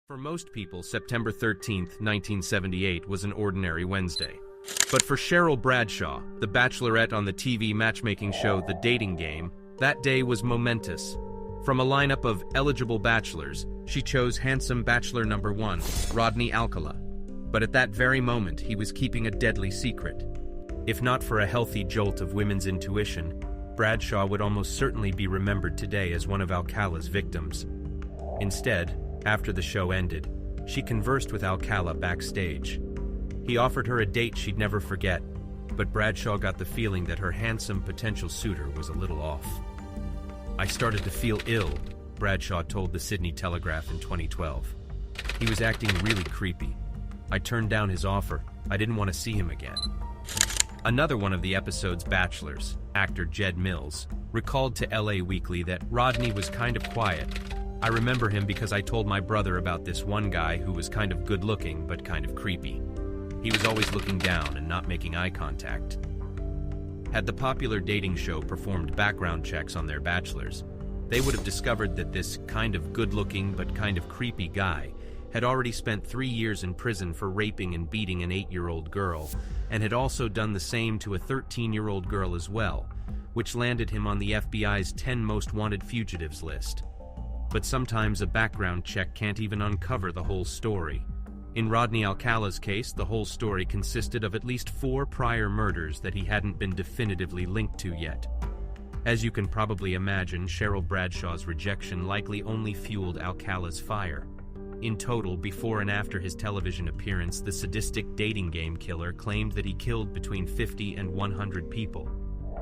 For most people, September 13th, 1978 was an ordinary Wednesday. But for Cheryl Bradshaw, the bachelorette on the TV matchmaking show The Dating Game, that day was momentous. From a lineup of eligible bachelors, she chose handsome bachelor number 1, Rodney Alcala. But at that very moment, he was keeping a deadly secret. If not for a healthy jolt of women's intuition, Bradshaw would almost certainly be remembered today as one of Alcala's victims. Instead, after the show ended, she conversed with Alcala backstage. He offered her a date she'd never forget, but Bradshaw got the feeling that her handsome potential suitor was a little off. "I started to feel ill," Bradshaw told the Sydney Telegraph in 2012. "He was acting really creepy. I turned down his offer. I didn't want to see him again." Another one of the episode's bachelors, actor Jed Mills, recalled to LA Weekly that Rodney was kind of quiet. "I remember him because I told my brother about this one guy who was kind of good-looking but kind of creepy. He was always looking down and not making eye contact." Had the popular dating show performed background checks on their bachelors, they would have discovered that this kind of good-looking but kind of creepy guy had already spent 3 years in prison for raping and beating an 8-year-old girl, and had also done the same to a 13-year-old girl as well, which landed him on the FBI's 10 most wanted fugitives list. But sometimes a background check can't even uncover the whole story. In Rodney Alcala's case, the whole story consisted of at least 4 prior murders that he hadn't been definitively linked to yet. As you can probably imagine, Cheryl Bradshaw's rejection likely only fueled Alcala's fire. In total, before and after his television appearance, the sadistic dating game killer claimed that he killed between 50 and 100 people.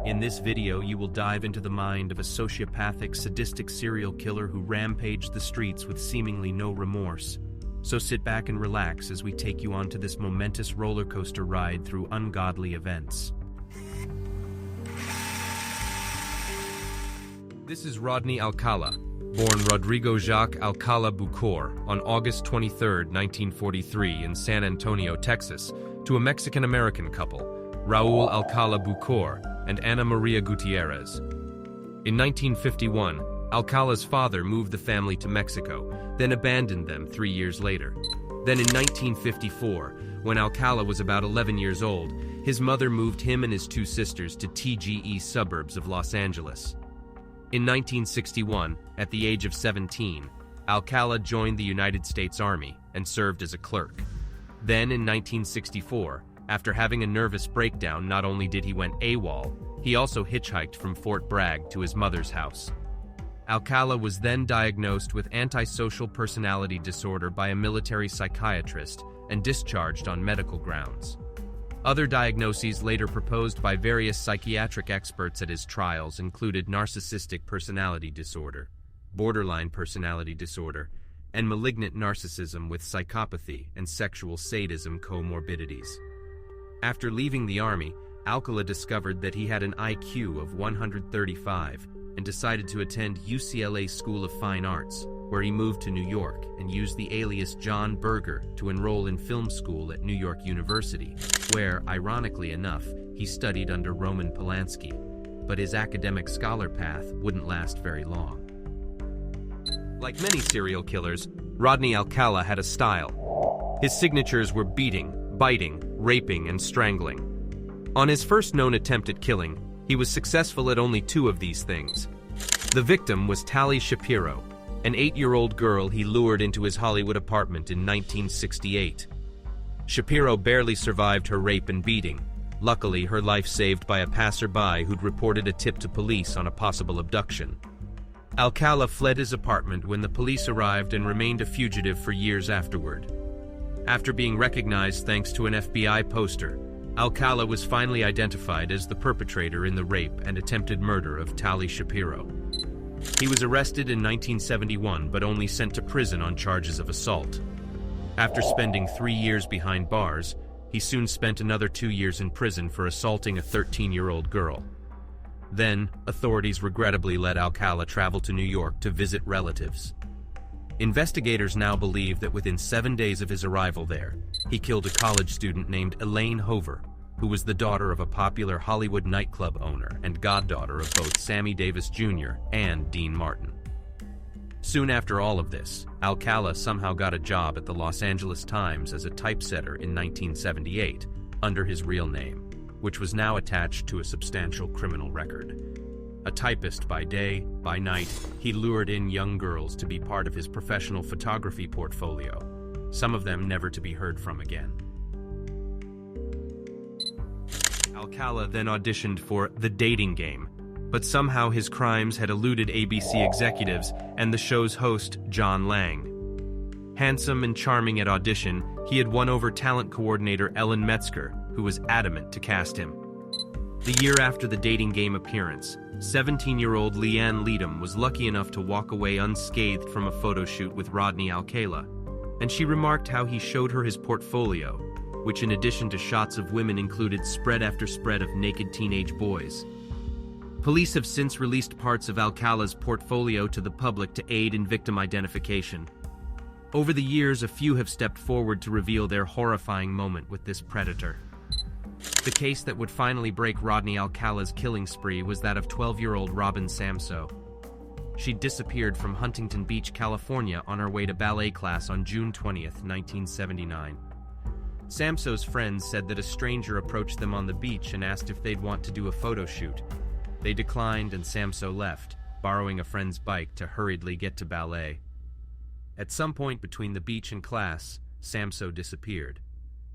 In this video, you will dive into the mind of a sociopathic, sadistic serial killer who rampaged the streets with seemingly no remorse. So sit back and relax as we take you onto this momentous roller coaster ride through ungodly events. This is Rodney Alcala, born Rodrigo Jacques Alcala Bucor on August 23, 1943 in San Antonio, Texas, to a Mexican-American couple, Raul Alcala Bucor and Ana Maria Gutierrez. In 1951, Alcala's father moved the family to Mexico, then abandoned them 3 years later. Then in 1954, when Alcala was about 11 years old, his mother moved him and his 2 sisters to TGE suburbs of Los Angeles. In 1961, at the age of 17, Alcala joined the United States Army and served as a clerk. Then in 1964, after having a nervous breakdown, not only did he went AWOL, he also hitchhiked from Fort Bragg to his mother's house. Alcala was then diagnosed with antisocial personality disorder by a military psychiatrist and discharged on medical grounds. Other diagnoses later proposed by various psychiatric experts at his trials included narcissistic personality disorder, borderline personality disorder, and malignant narcissism with psychopathy and sexual sadism comorbidities. After leaving the Army, Alcala discovered that he had an IQ of 135 and decided to attend UCLA School of Fine Arts, where he moved to New York and used the alias John Berger to enroll in film school at New York University, where, ironically enough, he studied under Roman Polanski. But his academic scholar path wouldn't last very long. Like many serial killers, Rodney Alcala had a style. His signatures were beating, biting, raping, and strangling. On his first known attempt at killing, he was successful at only 2 of these things. The victim was Tali Shapiro, an 8-year-old girl he lured into his Hollywood apartment in 1968. Shapiro barely survived her rape and beating. Luckily, her life saved by a passerby who'd reported a tip to police on a possible abduction. Alcala fled his apartment when the police arrived and remained a fugitive for years afterward. After being recognized thanks to an FBI poster, Alcala was finally identified as the perpetrator in the rape and attempted murder of Tali Shapiro. He was arrested in 1971 but only sent to prison on charges of assault. After spending 3 years behind bars, he soon spent another 2 years in prison for assaulting a 13-year-old girl. Then, authorities regrettably let Alcala travel to New York to visit relatives. Investigators now believe that within 7 days of his arrival there, he killed a college student named Elaine Hover, who was the daughter of a popular Hollywood nightclub owner and goddaughter of both Sammy Davis Jr. and Dean Martin. Soon after all of this, Alcala somehow got a job at the Los Angeles Times as a typesetter in 1978, under his real name, which was now attached to a substantial criminal record. A typist by day, by night, he lured in young girls to be part of his professional photography portfolio, some of them never to be heard from again. Alcala then auditioned for The Dating Game, but somehow his crimes had eluded ABC executives and the show's host, John Lang. Handsome and charming at audition, he had won over talent coordinator Ellen Metzger, who was adamant to cast him. The year after The Dating Game appearance, 17-year-old Leanne Leadham was lucky enough to walk away unscathed from a photo shoot with Rodney Alcala, and she remarked how he showed her his portfolio, which in addition to shots of women included spread after spread of naked teenage boys. Police have since released parts of Alcala's portfolio to the public to aid in victim identification. Over the years, a few have stepped forward to reveal their horrifying moment with this predator. The case that would finally break Rodney Alcala's killing spree was that of 12-year-old Robin Samsoe. She disappeared from Huntington Beach, California on her way to ballet class on June 20th, 1979. Samsoe's friends said that a stranger approached them on the beach and asked if they'd want to do a photo shoot. They declined and Samsoe left, borrowing a friend's bike to hurriedly get to ballet. At some point between the beach and class, Samsoe disappeared.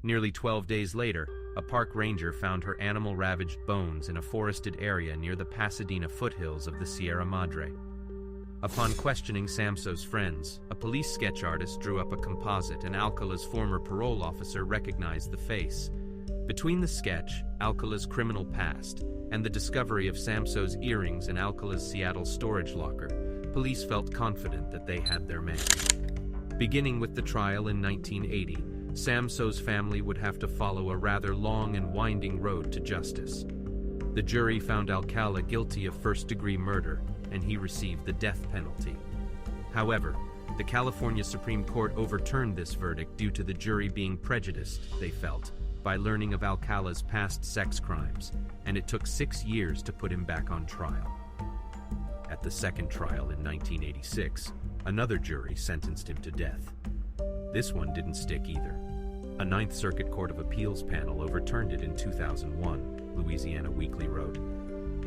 Nearly 12 days later, a park ranger found her animal-ravaged bones in a forested area near the Pasadena foothills of the Sierra Madre. Upon questioning Samsoe's friends, a police sketch artist drew up a composite and Alcala's former parole officer recognized the face. Between the sketch, Alcala's criminal past, and the discovery of Samsoe's earrings in Alcala's Seattle storage locker, police felt confident that they had their man. Beginning with the trial in 1980, Samsoe's family would have to follow a rather long and winding road to justice. The jury found Alcala guilty of first-degree murder, and he received the death penalty. However, the California Supreme Court overturned this verdict due to the jury being prejudiced, they felt, by learning of Alcala's past sex crimes, and it took 6 years to put him back on trial. At the second trial in 1986, another jury sentenced him to death. This one didn't stick either. A Ninth Circuit Court of Appeals panel overturned it in 2001, Louisiana Weekly wrote,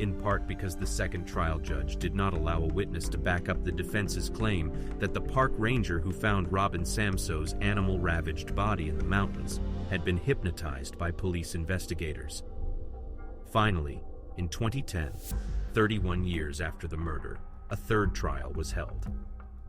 in part because the second trial judge did not allow a witness to back up the defense's claim that the park ranger who found Robin Samsoe's animal-ravaged body in the mountains had been hypnotized by police investigators. Finally, in 2010, 31 years after the murder, a third trial was held.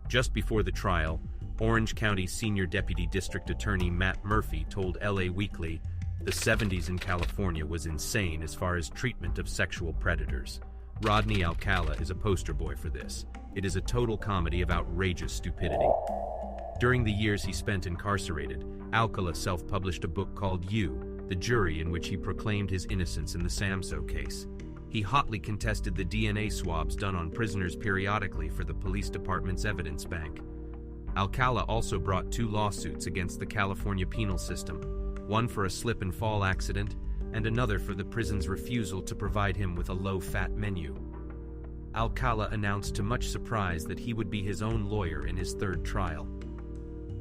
Just before the trial, Orange County Senior Deputy District Attorney Matt Murphy told LA Weekly, "The 70s in California was insane as far as treatment of sexual predators. Rodney Alcala is a poster boy for this. It is a total comedy of outrageous stupidity." During the years he spent incarcerated, Alcala self-published a book called You, the Jury, in which he proclaimed his innocence in the Samsoe case. He hotly contested the DNA swabs done on prisoners periodically for the police department's evidence bank. Alcala also brought 2 lawsuits against the California penal system, one for a slip-and-fall accident, and another for the prison's refusal to provide him with a low-fat menu. Alcala announced to much surprise that he would be his own lawyer in his third trial.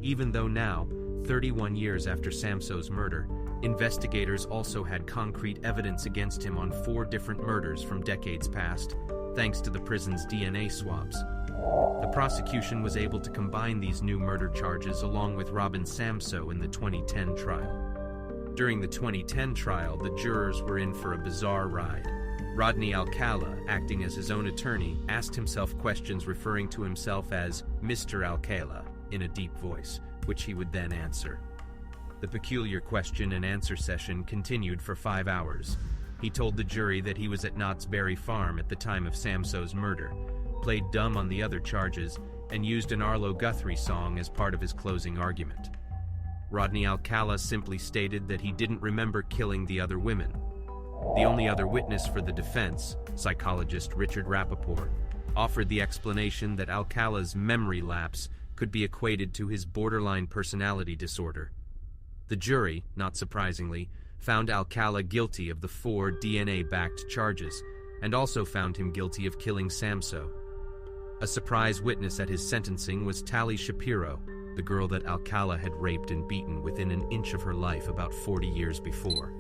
Even though now, 31 years after Samsoe's murder, investigators also had concrete evidence against him on 4 different murders from decades past, thanks to the prison's DNA swabs. The prosecution was able to combine these new murder charges along with Robin Samsoe in the 2010 trial. During the 2010 trial, the jurors were in for a bizarre ride. Rodney Alcala, acting as his own attorney, asked himself questions referring to himself as Mr. Alcala in a deep voice, which he would then answer. The peculiar question and answer session continued for 5 hours. He told the jury that he was at Knott's Berry Farm at the time of Samsoe's murder, played dumb on the other charges, and used an Arlo Guthrie song as part of his closing argument. Rodney Alcala simply stated that he didn't remember killing the other women. The only other witness for the defense, psychologist Richard Rappaport, offered the explanation that Alcala's memory lapse could be equated to his borderline personality disorder. The jury, not surprisingly, found Alcala guilty of the 4 DNA-backed charges, and also found him guilty of killing Samsoe. A surprise witness at his sentencing was Tali Shapiro, the girl that Alcala had raped and beaten within an inch of her life about 40 years before.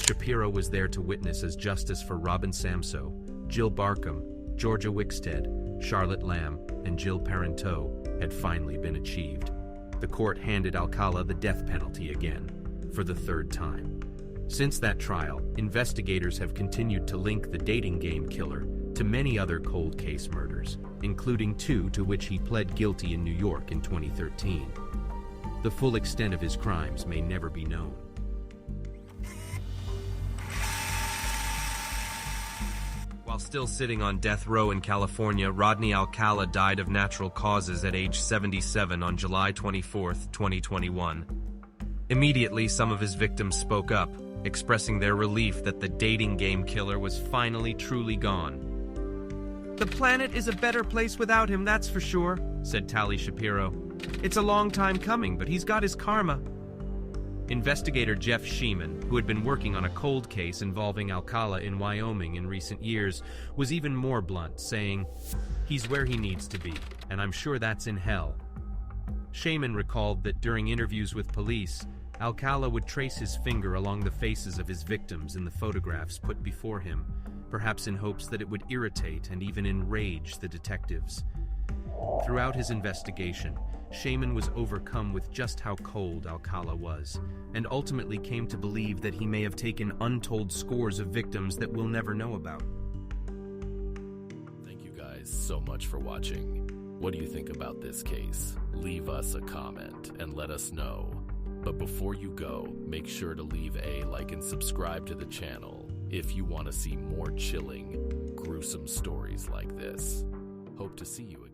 Shapiro was there to witness as justice for Robin Samso, Jill Barkham, Georgia Wickstead, Charlotte Lamb, and Jill Parenteau had finally been achieved. The court handed Alcala the death penalty again, for the third time. Since that trial, investigators have continued to link the dating game killer to many other cold case murders, including 2 to which he pled guilty in New York in 2013. The full extent of his crimes may never be known. While still sitting on death row in California, Rodney Alcala died of natural causes at age 77 on July 24, 2021. Immediately, some of his victims spoke up, expressing their relief that the dating game killer was finally truly gone. "The planet is a better place without him, that's for sure," said Tali Shapiro. "It's a long time coming, but he's got his karma." Investigator Jeff Sheeman, who had been working on a cold case involving Alcala in Wyoming in recent years, was even more blunt, saying, "He's where he needs to be, and I'm sure that's in hell." Sheeman recalled that during interviews with police, Alcala would trace his finger along the faces of his victims in the photographs put before him, perhaps in hopes that it would irritate and even enrage the detectives. Throughout his investigation, Sheeman was overcome with just how cold Alcala was, and ultimately came to believe that he may have taken untold scores of victims that we'll never know about. Thank you guys so much for watching. What do you think about this case? Leave us a comment and let us know. But before you go, make sure to leave a like and subscribe to the channel if you want to see more chilling, gruesome stories like this. Hope to see you again.